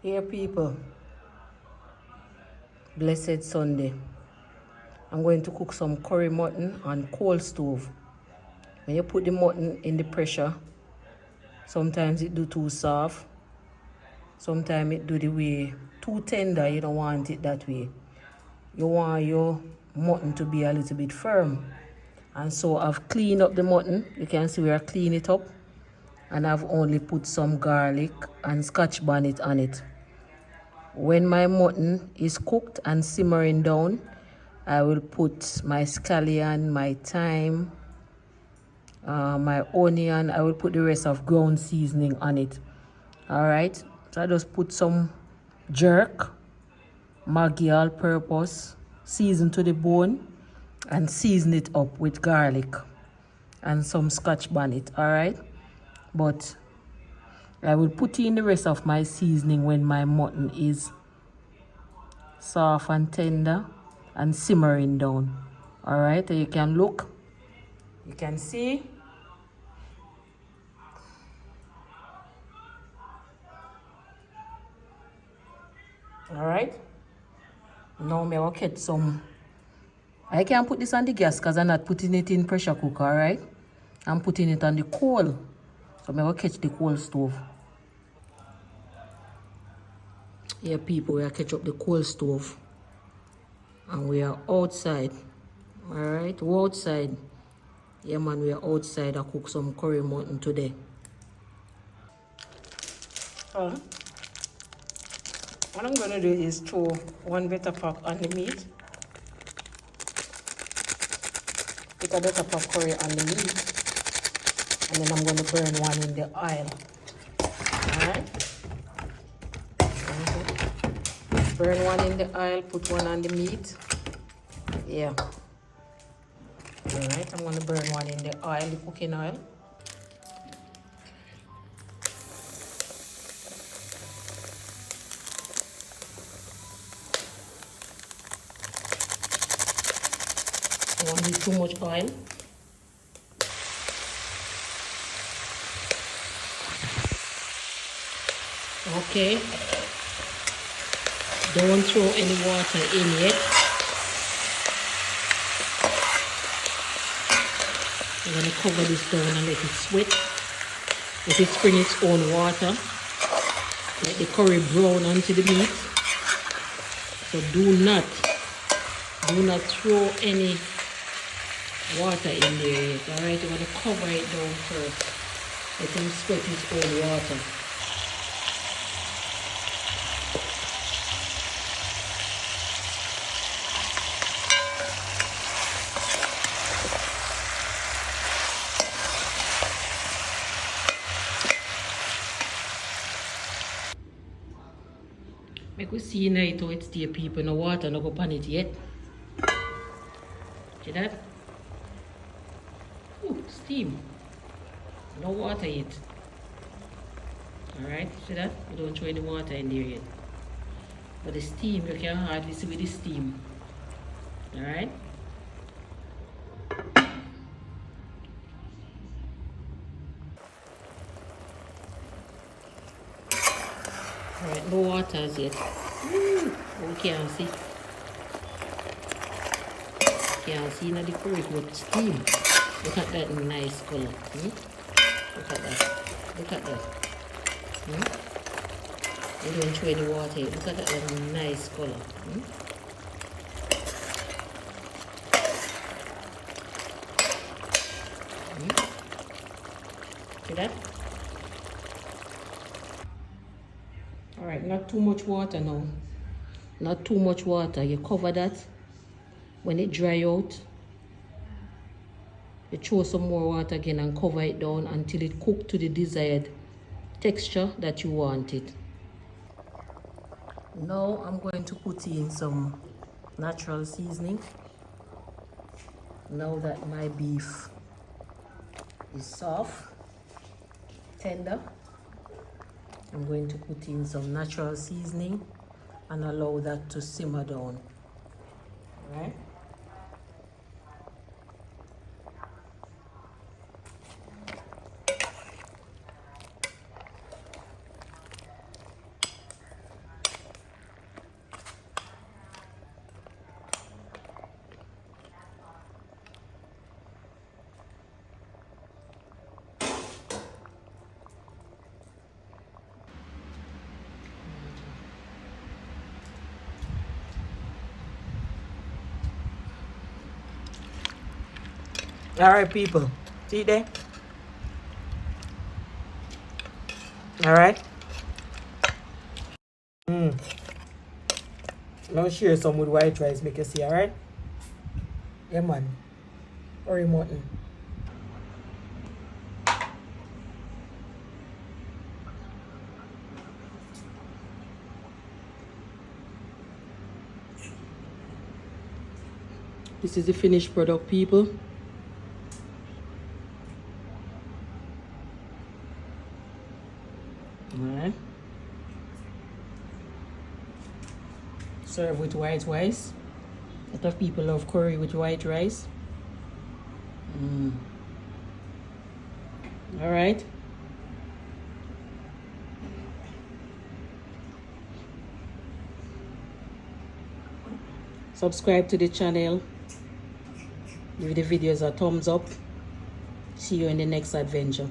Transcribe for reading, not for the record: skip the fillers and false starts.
Here, people, blessed Sunday. I'm going to cook some curry mutton on coal stove. When you put the mutton in the pressure, sometimes it do too soft, sometimes it do the way too tender. You don't want it that way. You want your mutton to be a little bit firm. And so I've cleaned up the mutton. You can see where I clean it up. And I've only put some garlic and scotch bonnet on it. When my mutton is cooked and simmering down, I will put my scallion, my thyme, my onion. I will put the rest of ground seasoning on it. Alright, so I just put some jerk, Maggi all purpose, season to the bone, and season it up with garlic and some scotch bonnet. Alright, but I will put in the rest of my seasoning when my mutton is soft and tender and simmering down. Alright, you can look, you can see. Alright, now I'm going to catch some. I can't put this on the gas because I'm not putting it in pressure cooker. Alright, I'm putting it on the coal, so I'm going to catch the coal stove. Here, people, we are catch up the coal stove and we are outside. Alright, we're outside. Yeah, man, we are outside. I cook some curry mutton today. What I'm going to do is throw one butter pack on the meat. Put a butter pack curry on the meat. And then I'm going to burn one in the oil. Alright? Burn one in the oil, put one on the meat. Yeah. Alright, I'm going to burn one in the oil, the cooking oil. I don't need too much oil. Okay. Don't throw any water in yet. I'm going to cover this down and let it sweat. Let it spring its own water. Let the curry brown onto the meat. So do not throw any water in there yet. Alright, you're going to cover it down first. Let it sweat its own water. Make we see now how it's there, people. No water no go on it yet. See that? Ooh, steam. No water yet. Alright, see that? We don't throw any water in there yet. But the steam, you can hardly see with the steam. Alright? Alright, no water as yet. We can't see. Can't see now the curry with steam. Look at that nice color. Look at that. Look at that. We don't throw any water yet. Look at that nice color. See that? Alright, not too much water now. Not too much water. You cover that. When it dry out, you throw some more water again and cover it down until it cooks to the desired texture that you want it. Now I'm going to put in some natural seasoning. Now that my beef is soft, tender, I'm going to put in some natural seasoning and allow that to simmer down. All right? Alright, people. See there? Alright. Now share some with white rice, make you see, alright? Yeah, man. Curry mutton. This is the finished product, people. Alright. Serve with white rice. A lot of people love curry with white rice. Alright. Subscribe to the channel. Give the videos a thumbs up. See you in the next adventure.